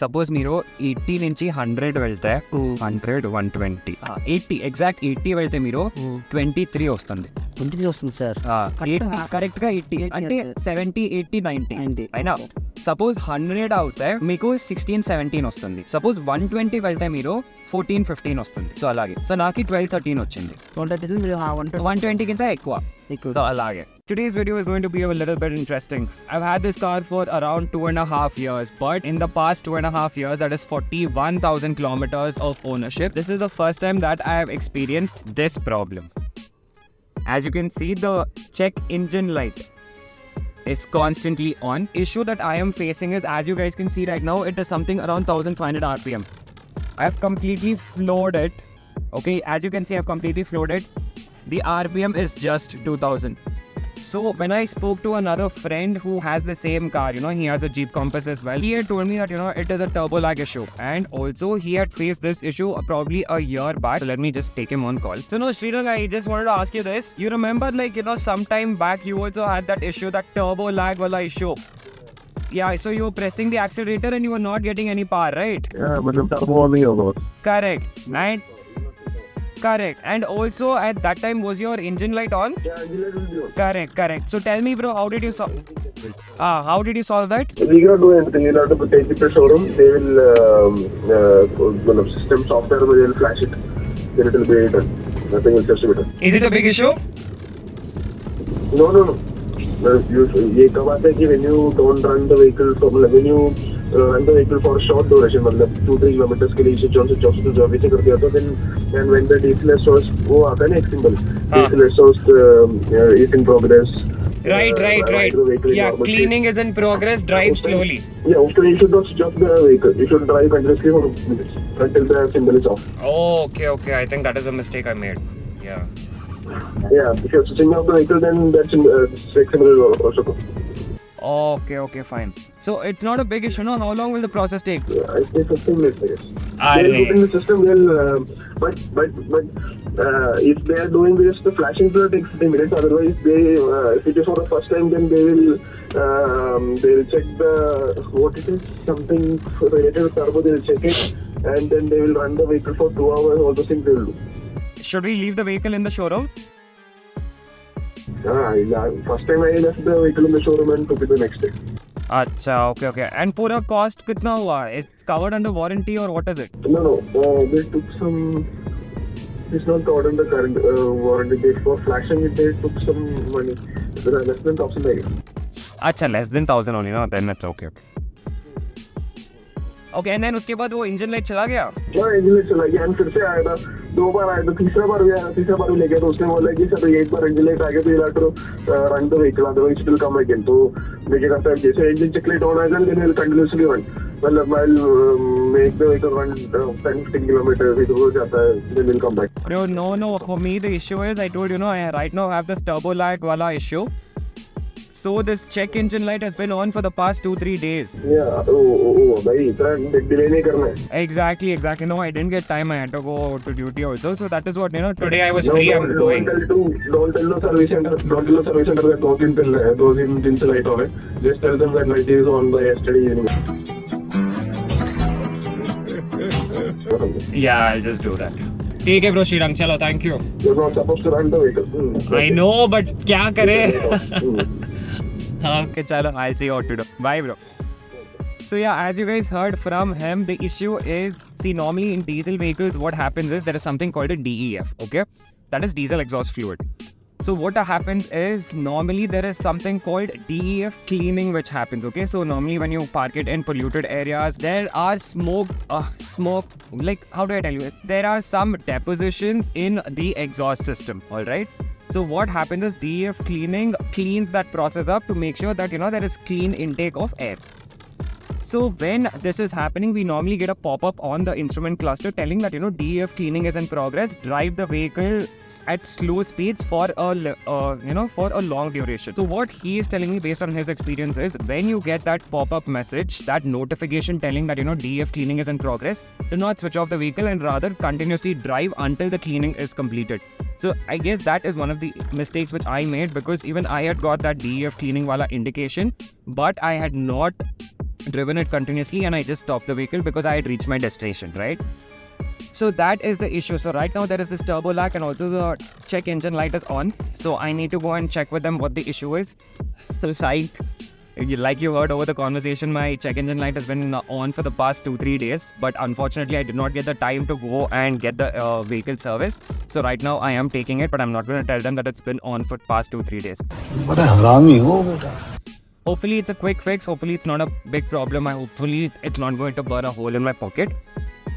Suppose మీరు 80 నుంచి 100 వెళ్తే 100 120 80 ఎగ్జాక్ట్ 80 వెళ్తే మీరు 23 వస్తుంది. 23 వస్తుంది సార్. కరెక్ట్ గా 80 అంటే 70 80 90 అయినా. సపోజ్ 100 అవుతే మీకు 16 17 వస్తుంది. సపోజ్ 120 వెళ్తే మీరు 14 15 వస్తుంది. సో అలాగే సో నాకు 12 13 వచ్చింది. 120 కింద ఎక్కువ. So alage. Today's video is going to be a little bit interesting. I've had this car for around 2.5 years, but in the past 2.5 years, that is 41,000 kilometers of ownership, this is the first time that I have experienced this problem. As you can see, the check engine light is constantly on. Issue that I am facing is, as you guys can see right now, it is something around 1500 RPM. I have completely floored it. Okay, as you can see, I have completely floored it. The RPM is just 2000. So when I spoke to another friend who has the same car, he has a Jeep Compass as well, he had told me that, it is a turbo lag issue. And also he had faced this issue probably a year back. So let me just take him on call. So no, Srirang, I just wanted to ask you this. You remember some time back you also had that issue, that turbo lag wala issue. Yeah, so you were pressing the accelerator and you were not getting any power, right? Yeah, but the turbo only over. Correct. Right? Correct. And also at that time, was your engine light on? Yeah, engine light will be on. Correct. So tell me, bro, how did you solve that? We cannot do anything. You'll have to take it to showroom. They will system software they will flash it. Then it will be done. Nothing will just be done. Is it a big issue? No. ये कब आता है कि when you don't run the vehicle when you run the vehicle for a short duration, मतलब 2-3 kilometers के लिए switch on से कर दिया तो then when the diesel exhaust वो आता है ना एक symbol, diesel exhaust is in progress. Right. Yeah, cleaning is in progress. Drive slowly. Yeah, after you should not switch off the vehicle. You should drive continuously for minutes until the symbol is off. Okay. I think that is a mistake I made. Yeah. Yeah, if you're switching off the vehicle, then that symbol will also go. Okay, fine. So it's not a big issue, no? How long will the process take? Yeah, it takes 15 minutes, I guess. They'll put in the system, but if they are doing just the flashing, it will take 15 minutes. Otherwise, if it is for the first time, then they'll check what it is, something related to turbo, they'll check it, and then they will run the vehicle for 2 hours, all those things they will do. Should we leave the vehicle in the showroom? First time I left the vehicle in the showroom and took it the next day. Acha, okay. And pura cost kitna hua? Is covered under warranty or what is it? No. They took some. It's not covered under current warranty. For flashing it, they took some money. Less than 1,000, I guess. Acha, less than 1,000 only, no? Then it's okay. Okay, and then उसके बाद वो engine light चला गया? हाँ, engine light चला गया. फिर से आया था, 2 बार आया था, तीसरा बार भी ले गया तो उसने बोला कि सर एक बार इंजन लाइट आ गया तो you have to run the vehicle, otherwise it will come again. तो मैं क्या करता है, जैसे इंजन चेक लाइट ऑन आएगा, then will continuously run. मतलब I'll make the vehicle run 10-15 kilometers, it हो जाता है, then will come back. No. For me the issue is, I told I right now have this turbo lag wala issue. So this check engine light has been on for the past 2-3 days. Yeah, भाई इतना delay नहीं करना है. Exactly. No, I didn't get time. I had to go to duty also. So that is what, today I was free. I'm doing. Don't tell the service center that 2 दिन से light off है. Just tell them that light is on by yesterday evening. Yeah, I'll just do that. ठीक है bro, Srirang, चलो, thank you. You're not supposed to run the vehicle. I know, but क्या करे? Okay, chalo, I'll see what to do. Bye, bro. So yeah, as you guys heard from him, the issue is, see, normally in diesel vehicles, what happens is there is something called a DEF, okay? That is diesel exhaust fluid. So what happens is, normally there is something called DEF cleaning which happens, okay? So normally when you park it in polluted areas, there are smoke, like, how do I tell you? There are some depositions in the exhaust system, alright? So what happens is DEF cleaning cleans that process up to make sure that, there is clean intake of air. So when this is happening, we normally get a pop-up on the instrument cluster telling that, DEF cleaning is in progress. Drive the vehicle at slow speeds for a long duration. So what he is telling me based on his experience is, when you get that pop-up message, that notification telling that, DEF cleaning is in progress, do not switch off the vehicle and rather continuously drive until the cleaning is completed. So I guess that is one of the mistakes which I made, because even I had got that DEF cleaning wala indication, but I had not driven it continuously and I just stopped the vehicle because I had reached my destination, right? So that is the issue. So right now there is this turbo lag and also the check engine light is on. So I need to go and check with them what the issue is. So like you heard over the conversation, my check engine light has been on for the past 2-3 days. But unfortunately, I did not get the time to go and get the vehicle serviced. So right now I am taking it, but I'm not going to tell them that it's been on for past 2-3 days. Hopefully it's a quick fix. Hopefully it's not a big problem. Hopefully it's not going to burn a hole in my pocket.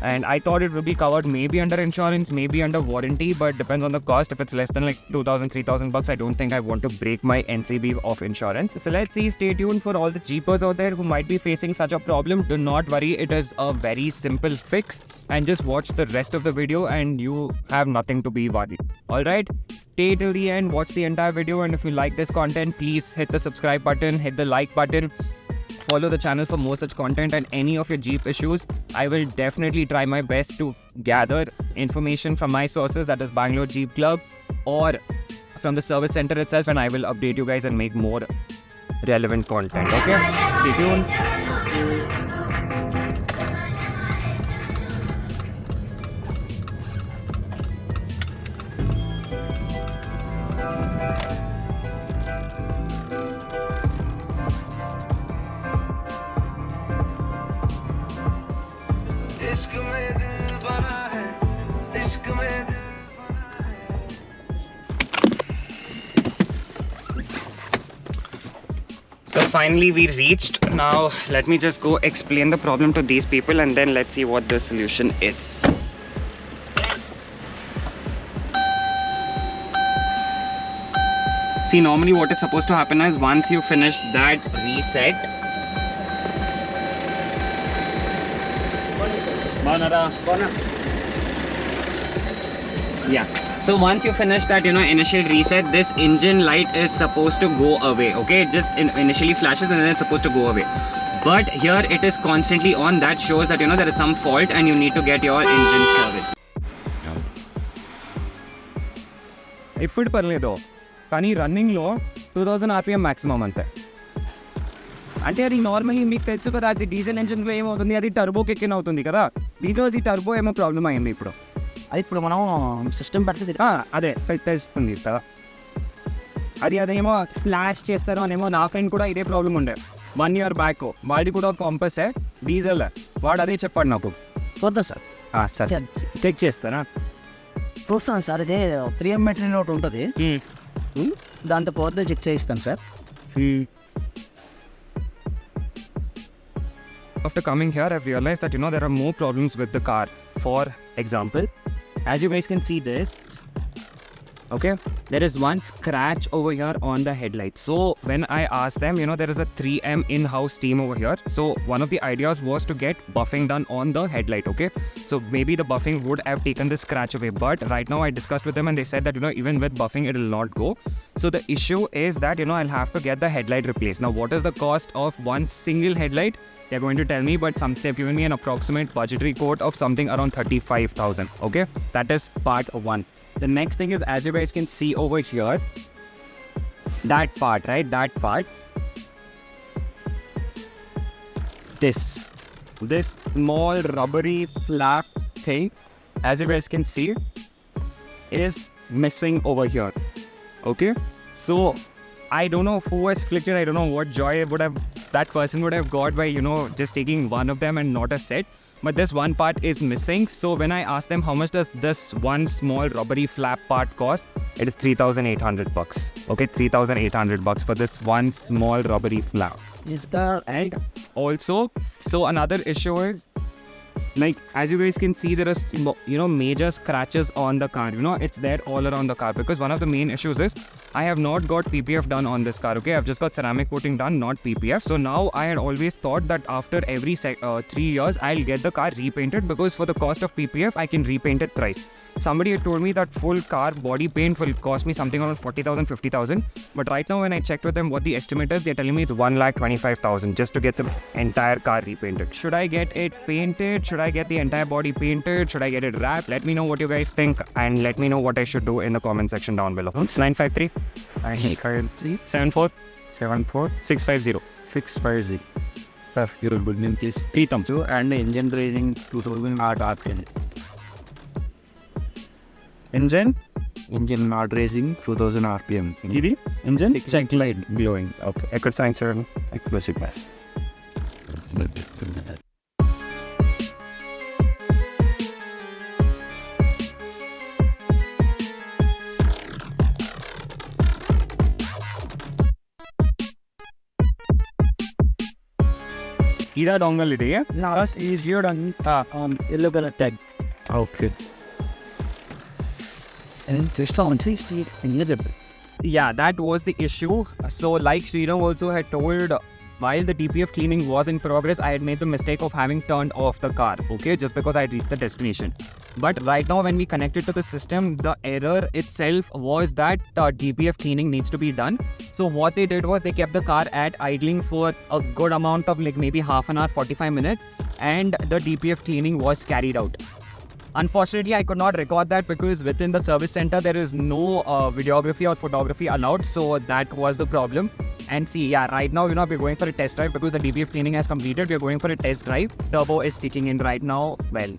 And I thought it would be covered maybe under insurance, maybe under warranty, but depends on the cost. If it's less than like 2,000, 3,000 bucks, I don't think I want to break my NCB of insurance. So let's see, stay tuned for all the Jeepers out there who might be facing such a problem. Do not worry, it is a very simple fix, and just watch the rest of the video and you have nothing to be worried. Alright, stay till the end, watch the entire video, and if you like this content, please hit the subscribe button, hit the like button. Follow the channel for more such content and any of your Jeep issues. I will definitely try my best to gather information from my sources, that is Bangalore Jeep Club or from the service center itself, and I will update you guys and make more relevant content. Okay, stay tuned. So finally we reached. Now let me just go explain the problem to these people and then let's see what the solution is. See, normally what is supposed to happen is once you finish that reset, yeah. So once you finish that, initial reset, this engine light is supposed to go away, okay? It just initially flashes and then it's supposed to go away. But here it is constantly on. That shows that, there is some fault and you need to get your engine serviced. ఇప్పుడు పర్లేదు కానీ రన్నింగ్లో 2000 RPM maximum అంతే. అంటే అది normally మీకు తెలుసు కదా, అది డీజిల్ ఇంజిన్లో ఏమవుతుంది, అది టర్బోకి ఎక్కిన అవుతుంది కదా. దీంట్లో అది టర్బో ఏమో ప్రాబ్లం అయింది ఇప్పుడు. అది ఇప్పుడు మనం సిస్టమ్ పెడితే అదే తెలుస్తుంది కదా. అదేమో ఫ్లాష్ చేస్తారు అనేమో. నా ఫ్రెండ్ కూడా ఇదే ప్రాబ్లం ఉండే 1 year బ్యాక్. వాడి కూడా కాంపసే డీజిల్, వాడు అదే చెప్పాడు నాకు. చూద్దాం సార్. సరే చెక్ చేస్తారా? చూస్తాను సార్. ఇదే 3M మెటీరియల్ ఒకటి ఉంటుంది, దాంతో పోతే చెక్ చేయిస్తాను sir. After coming here, I've realized that there are more problems with the car. For example, as you guys can see this, okay, there is one scratch over here on the headlight. So when I asked them, there is a 3M in-house team over here. So one of the ideas was to get buffing done on the headlight, okay? So maybe the buffing would have taken this scratch away, but right now I discussed with them and they said that even with buffing it will not go. So the issue is that I'll have to get the headlight replaced. Now what is the cost of one single headlight? They're going to tell me, but they've given me an approximate budgetary quote of something around 35,000. Okay, that is part 1. The next thing is, as you guys can see over here, that part, right? That part. This small rubbery flap thing, as you guys can see, is missing over here. Okay, so I don't know who has flicked it. I don't know what joy that person would have got by just taking one of them and not a set. But this one part is missing. So when I asked them how much does this one small rubbery flap part cost, it is 3,800 bucks. Okay, 3,800 bucks for this one small rubbery flap. And also, so another issue is, like, as you guys can see, there are major scratches on the car. It's there all around the car, because one of the main issues is I have not got PPF done on this car. Okay, I've just got ceramic coating done, not PPF. So now I had always thought that after every 3 years I'll get the car repainted, because for the cost of PPF I can repaint it thrice. Somebody had told me that full car body paint will cost me something around 40,000, 50,000. But right now when I checked with them what the estimate is, they're telling me it's 1,25,000 just to get the entire car repainted. Should I get it painted? Should I get the entire body painted? Should I get it wrapped? Let me know what you guys think and let me know what I should do in the comment section down below. 953 74 74 650 650. sir. Your good name is Preetham. and engine raising 2000 RPM. Engine not raising 2000 RPM. ఇది engine check light glowing. Okay, ఎక్కడ signs explosive gas. ఇదా dongle ఇది. Is here on yellow color tag. Okay. And this one, 3 and the other. Yeah, that was the issue. So like Sriram also had told, while the DPF cleaning was in progress, I had made the mistake of having turned off the car, okay, just because I had reached the destination. But right now when we connected to the system, the error itself was that DPF cleaning needs to be done. So what they did was they kept the car at idling for a good amount of like maybe half an hour, 45 minutes, and the DPF cleaning was carried out. Unfortunately, I could not record that because within the service center there is no videography or photography allowed, so that was the problem. And see, yeah, right now we're going for a test drive because the DPF cleaning has completed. We're going for a test drive. Turbo is kicking in right now. Well,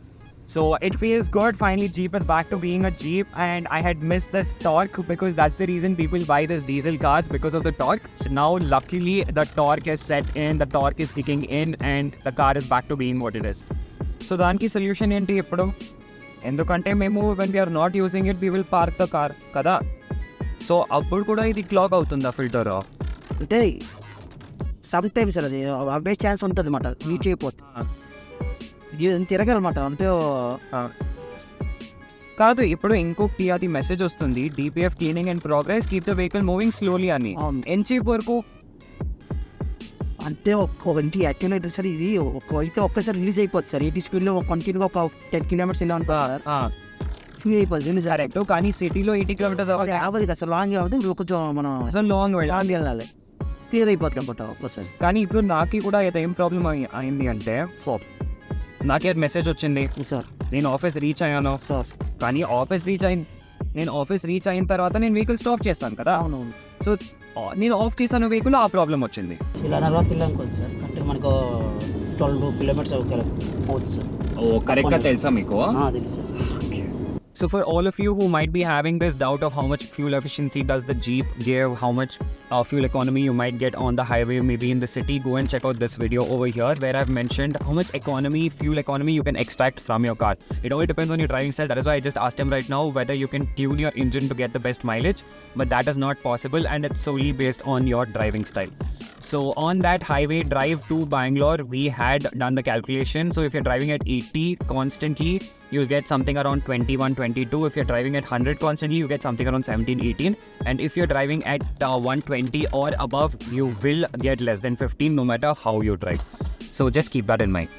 so it feels good. Finally, Jeep is back to being a Jeep, and I had missed this torque because that's the reason people buy this diesel cars, because of the torque. So now, luckily, the torque is set in, the torque is kicking in, and the car is back to being what it is. So దానికి solution ఏంటి ఇప్పుడు? ఎందుకంటే మేము when we are not using it we will park the car కదా. So అప్పుడు కూడా ఇది clog అవుతుందా ఫిల్టర్? అంటే సమ్ టైమ్స్ అది అవే ఛాన్స్ ఉంటుంది అన్నమాట. రీచ్ అయిపోతుంది, తిరగాలన్నమాట. అంటే కాదు, ఇప్పుడు ఇంకొకటి అది మెసేజ్ వస్తుంది, DPF cleaning and progress, keep the vehicle moving slowly అని. ఎంతసేపు వరకు అంటే ఒక్కొక్కటి యాక్చువల్ అయితే సార్ ఇది అయితే ఒక్కసారి రిలీజ్ అయిపోతుంది సార్. 80 స్పీడ్లో కంటిన్యూగా ఒక 10 kilometers ఇలా అనుకో ఫ్రీ అయిపోతుంది రిలీజ్. కరెక్ట్, కానీ సిటీలో 80 kilometers అవ్వదు కదా సార్. లాంగ్ అవుతుంది, కొంచెం మనం అసలు లాంగ్ వెళ్ళాలి, క్లియర్ అయిపోతుంది అనమాట ఒక్కసారి. కానీ ఇప్పుడు నాకు కూడా ఏం ప్రాబ్లం అయింది అంటే, నాకే మెసేజ్ వచ్చింది సార్ నేను ఆఫీస్ రీచ్ అయ్యాను సార్, కానీ నేను ఆఫీస్ రీచ్ అయిన తర్వాత నేను వెహికల్ స్టాప్ చేస్తాను కదా. అవునవును. సో నేను ఆఫ్ చేశాను వెహికల్, ఆ ప్రాబ్లం వచ్చింది. ఇలా నర్వాకి వెళ్ళానుకోండి సార్, అంటే మనకు 12 kilometers అవుతుంది సార్. ఓ కరెక్ట్గా తెలుసా మీకు? తెలుసు sir. So for all of you who might be having this doubt of how much fuel efficiency does the Jeep give, how much fuel economy you might get on the highway, maybe in the city, go and check out this video over here where I've mentioned how much fuel economy you can extract from your car. It all depends on your driving style. That is why I just asked him right now whether you can tune your engine to get the best mileage, but that is not possible, and it's solely based on your driving style. So on that highway drive to Bangalore, we had done the calculation. So if you're driving at 80 constantly, you'll get something around 21, 22. If you're driving at 100 constantly, you get something around 17, 18. And if you're driving at 120 or above, you will get less than 15 no matter how you drive. So just keep that in mind.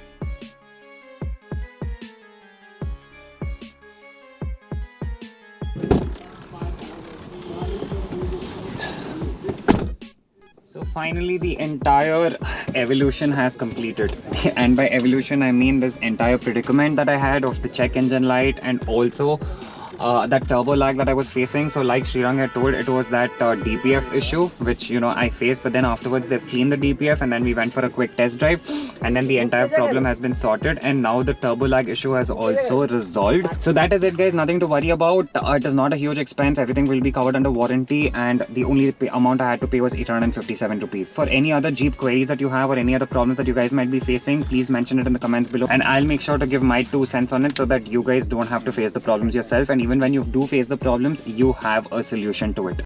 So finally the entire evolution has completed, and by evolution I mean this entire predicament that I had of the check engine light and also that turbo lag that I was facing. So like Srirang had told, it was that DPF issue which I faced, but then afterwards they've cleaned the DPF and then we went for a quick test drive, and then the entire problem has been sorted, and now the turbo lag issue has also resolved. So that is it guys, nothing to worry about. It is not a huge expense, everything will be covered under warranty, and the only amount I had to pay was 857 rupees. For any other Jeep queries that you have or any other problems that you guys might be facing, please mention it in the comments below, and I'll make sure to give my 2 cents on it so that you guys don't have to face the problems yourself, and even when you do face the problems, you have a solution to it.